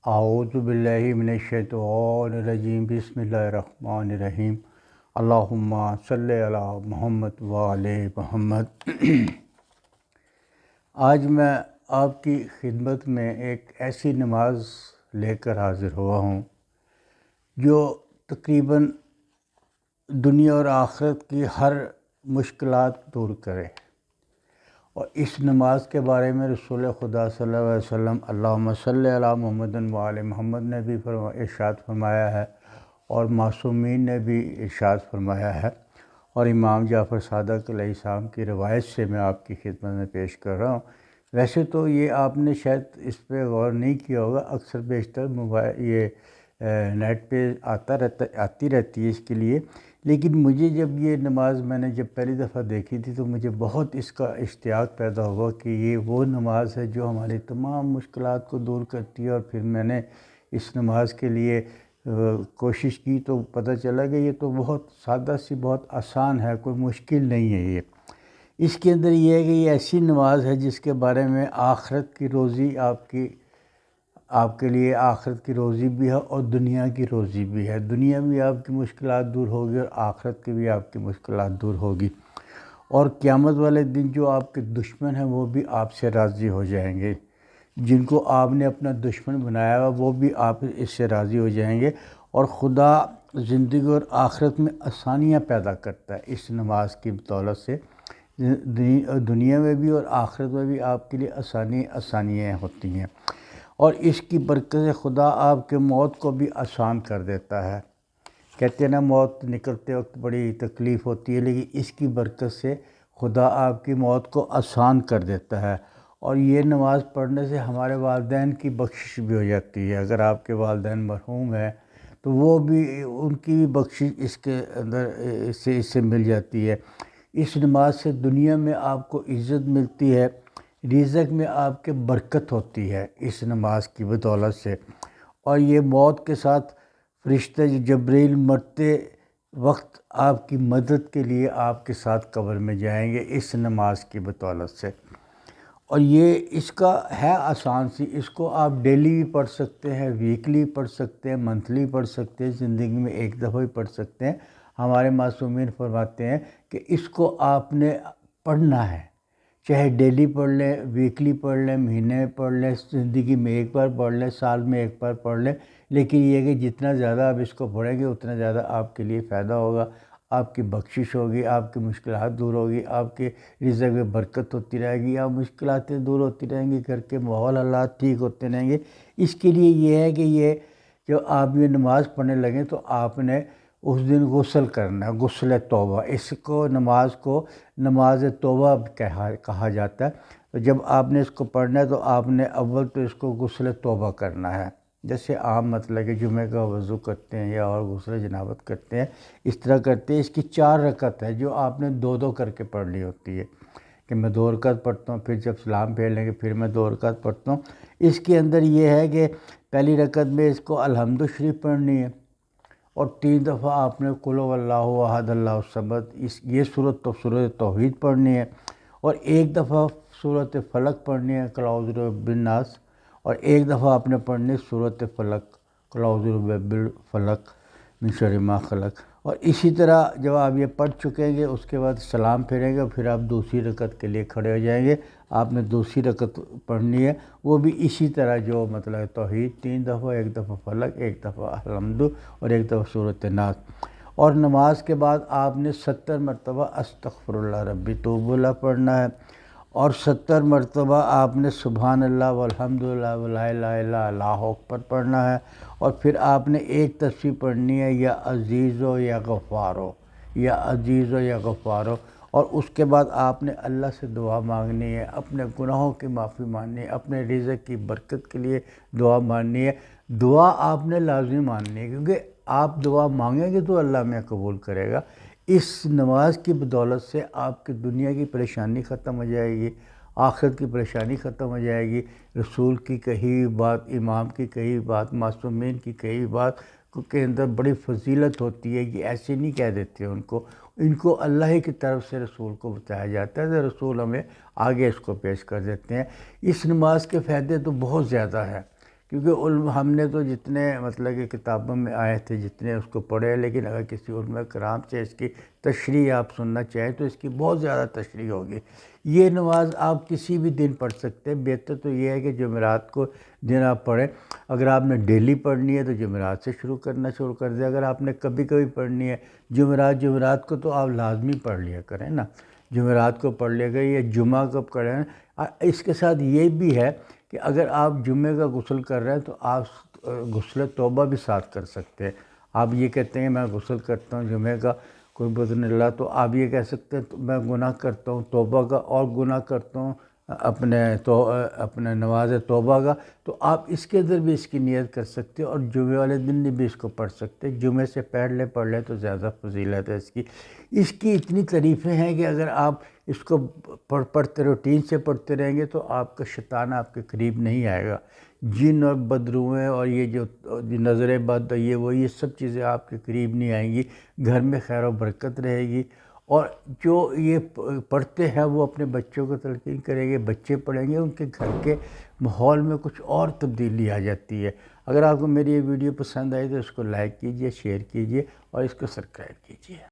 اعوذ باللہ من الشیطان الرجیم بسم اللہ الرحمن الرحیم اللہم صلی علی محمد وعلی محمد۔ آج میں آپ کی خدمت میں ایک ایسی نماز لے کر حاضر ہوا ہوں جو تقریباً دنیا اور آخرت کی ہر مشکلات دور کرے، اور اس نماز کے بارے میں رسول خدا صلی اللہ علیہ وسلم اللہم صلی علی محمد وعلی محمد نے بھی ارشاد فرمایا ہے، اور معصومین نے بھی ارشاد فرمایا ہے، اور امام جعفر صادق علیہ السلام کی روایت سے میں آپ کی خدمت میں پیش کر رہا ہوں۔ ویسے تو یہ آپ نے شاید اس پہ غور نہیں کیا ہوگا، اکثر بیشتر یہ نیٹ پہ آتی رہتی ہے اس کے لیے، لیکن مجھے جب یہ نماز میں نے جب پہلی دفعہ دیکھی تھی تو مجھے بہت اس کا اشتیاق پیدا ہوا کہ یہ وہ نماز ہے جو ہماری تمام مشکلات کو دور کرتی ہے۔ اور پھر میں نے اس نماز کے لیے کوشش کی تو پتہ چلا کہ یہ تو بہت سادہ سی بہت آسان ہے، کوئی مشکل نہیں ہے یہ۔ اس کے اندر یہ ہے کہ یہ ایسی نماز ہے جس کے بارے میں آخرت کی روزی آپ کے لیے آخرت کی روزی بھی ہے اور دنیا کی روزی بھی ہے۔ دنیا بھی آپ کی مشکلات دور ہوگی اور آخرت کی بھی آپ کی مشکلات دور ہوگی، اور قیامت والے دن جو آپ کے دشمن ہیں وہ بھی آپ سے راضی ہو جائیں گے، جن کو آپ نے اپنا دشمن بنایا ہوا وہ بھی آپ اس سے راضی ہو جائیں گے۔ اور خدا زندگی اور آخرت میں آسانیاں پیدا کرتا ہے اس نماز کی بدولت سے، دنیا میں بھی اور آخرت میں بھی آپ کے لیے آسانیاں ہوتی ہیں، اور اس کی برکت سے خدا آپ کے موت کو بھی آسان کر دیتا ہے۔ کہتے ہیں نا، موت نکلتے وقت بڑی تکلیف ہوتی ہے، لیکن اس کی برکت سے خدا آپ کی موت کو آسان کر دیتا ہے۔ اور یہ نماز پڑھنے سے ہمارے والدین کی بخشش بھی ہو جاتی ہے۔ اگر آپ کے والدین مرحوم ہیں تو وہ بھی ان کی بھی بخشش اس کے اندر اس سے مل جاتی ہے۔ اس نماز سے دنیا میں آپ کو عزت ملتی ہے، رزق میں آپ کے برکت ہوتی ہے اس نماز کی بدولت سے۔ اور یہ موت کے ساتھ فرشتہ جبریل مرتے وقت آپ کی مدد کے لیے آپ کے ساتھ قبر میں جائیں گے اس نماز کی بدولت سے۔ اور یہ اس کا ہے آسان سی، اس کو آپ ڈیلی بھی پڑھ سکتے ہیں، ویکلی پڑھ سکتے ہیں، منتھلی پڑھ سکتے ہیں، زندگی میں ایک دفعہ بھی پڑھ سکتے ہیں۔ ہمارے معصومین فرماتے ہیں کہ اس کو آپ نے پڑھنا ہے، چاہے ڈیلی پڑھ لیں، ویکلی پڑھ لیں، مہینے میں پڑھ لیں، زندگی میں ایک بار پڑھ لیں، سال میں ایک بار پڑھ لیں، لیکن یہ کہ جتنا زیادہ آپ اس کو پڑھیں گے اتنا زیادہ آپ کے لیے فائدہ ہوگا، آپ کی بخشش ہوگی، آپ کی مشکلات دور ہوگی، آپ کے رزق میں برکت ہوتی رہے گی، آپ مشکلاتیں دور ہوتی رہیں گی، گھر کے ماحول حالات ٹھیک ہوتے رہیں گے۔ اس کے لیے یہ ہے کہ یہ جو آپ یہ نماز پڑھنے لگیں تو آپ نے اس دن غسل کرنا ہے، غسل توبہ، اس کو نماز توبہ کہا جاتا ہے۔ تو جب آپ نے اس کو پڑھنا ہے تو آپ نے اول تو اس کو غسل توبہ کرنا ہے، جیسے عام مطلب کہ جمعہ کا وضو کرتے ہیں یا اور غسل جنابت کرتے ہیں، اس طرح کرتے ہیں۔ اس کی 4 رکعت ہے جو آپ نے 2 کر کے پڑھنی ہوتی ہے، کہ میں 2 رکعت پڑھتا ہوں، پھر جب سلام پھیر لیں گے پھر میں 2 رکعت پڑھتا ہوں۔ اس کے اندر یہ ہے کہ پہلی رکعت میں اس کو الحمد شریف پڑھنی ہے، اور 3 دفعہ آپ نے قل هو اللہ احد اللہ الصمد یہ سورت توحید پڑھنی ہے، اور 1 دفعہ سورت فلق پڑھنی ہے، قل اعوذ برب الناس، اور 1 دفعہ آپ نے پڑھنی ہے سورت فلق، قل اعوذ برب الفلق من شر ما خلق۔ اور اسی طرح جب آپ یہ پڑھ چکیں گے اس کے بعد سلام پھیریں گے، پھر آپ دوسری رکعت کے لیے کھڑے ہو جائیں گے۔ آپ نے دوسری رکعت پڑھنی ہے، وہ بھی اسی طرح جو مطلب توحید 3 دفعہ، 1 دفعہ فلق، 1 دفعہ الحمد، اور 1 دفعہ سورۃ الناس۔ اور نماز کے بعد آپ نے 70 مرتبہ استغفر اللہ ربی توب اللہ پڑھنا ہے، اور 70 مرتبہ آپ نے سبحان اللہ والحمد للہ ولا الہ الا اللہ اکبر پڑھنا ہے، اور پھر آپ نے ایک تسبیح پڑھنی ہے، یا عزیزو یا غفارو، یا عزیزو یا غفارو۔ اور اس کے بعد آپ نے اللہ سے دعا مانگنی ہے، اپنے گناہوں کی معافی مانگنی ہے، اپنے رزق کی برکت کے لیے دعا مانگنی ہے۔ دعا آپ نے لازمی ماننی ہے، کیونکہ آپ دعا مانگیں گے تو اللہ میں قبول کرے گا۔ اس نماز کی بدولت سے آپ کی دنیا کی پریشانی ختم ہو جائے گی، آخرت کی پریشانی ختم ہو جائے گی، رسول کی کہی ہوئی بات، امام کی کہی ہوئی بات، معصومین کی کہی ہوئی بات کے اندر بڑی فضیلت ہوتی ہے، یہ ایسے نہیں کہہ دیتے ان کو اللہ ہی کی طرف سے رسول کو بتایا جاتا ہے، تو رسول ہمیں آگے اس کو پیش کر دیتے ہیں۔ اس نماز کے فائدے تو بہت زیادہ ہیں، کیونکہ علم ہم نے تو جتنے مطلب کہ کتابوں میں آئے تھے جتنے اس کو پڑھے، لیکن اگر کسی علماء کرام سے اس کی تشریح آپ سننا چاہیں تو اس کی بہت زیادہ تشریح ہوگی۔ یہ نماز آپ کسی بھی دن پڑھ سکتے ہیں، بہتر تو یہ ہے کہ جمعرات کو دن آپ پڑھیں۔ اگر آپ نے ڈیلی پڑھنی ہے تو جمعرات سے شروع کر دیں، اگر آپ نے کبھی کبھی پڑھنی ہے جمعرات کو تو آپ لازمی پڑھ لیا کریں نا، جمعرات کو پڑھ لیا کریں یا جمعہ کو پڑھیں۔ اس کے ساتھ یہ بھی ہے کہ اگر آپ جمعے کا غسل کر رہے ہیں تو آپ غسل توبہ بھی ساتھ کر سکتے ہیں۔ آپ یہ کہتے ہیں میں غسل کرتا ہوں جمعے کا کوئی بزن اللہ، تو آپ یہ کہہ سکتے ہیں میں گناہ کرتا ہوں توبہ کا اور گناہ کرتا ہوں اپنے نماز توبہ کا، تو آپ اس کے اندر بھی اس کی نیت کر سکتے ہیں اور جمعے والے دن بھی اس کو پڑھ سکتے ہیں۔ جمعے سے پڑھ لیں تو زیادہ فضیلت ہے اس کی اتنی تعریفیں ہیں کہ اگر آپ اس کو پڑھتے روٹین سے پڑھتے رہیں گے تو آپ کا شیطان آپ کے قریب نہیں آئے گا۔ جن اور بدروئیں اور یہ جو نظر بد یہ سب چیزیں آپ کے قریب نہیں آئیں گی، گھر میں خیر و برکت رہے گی۔ اور جو یہ پڑھتے ہیں وہ اپنے بچوں کو تلقین کریں گے، بچے پڑھیں گے، ان کے گھر کے ماحول میں کچھ اور تبدیلی آ جاتی ہے۔ اگر آپ کو میری یہ ویڈیو پسند آئی تو اس کو لائک کیجئے، شیئر کیجئے اور اس کو سبسکرائب کیجئے۔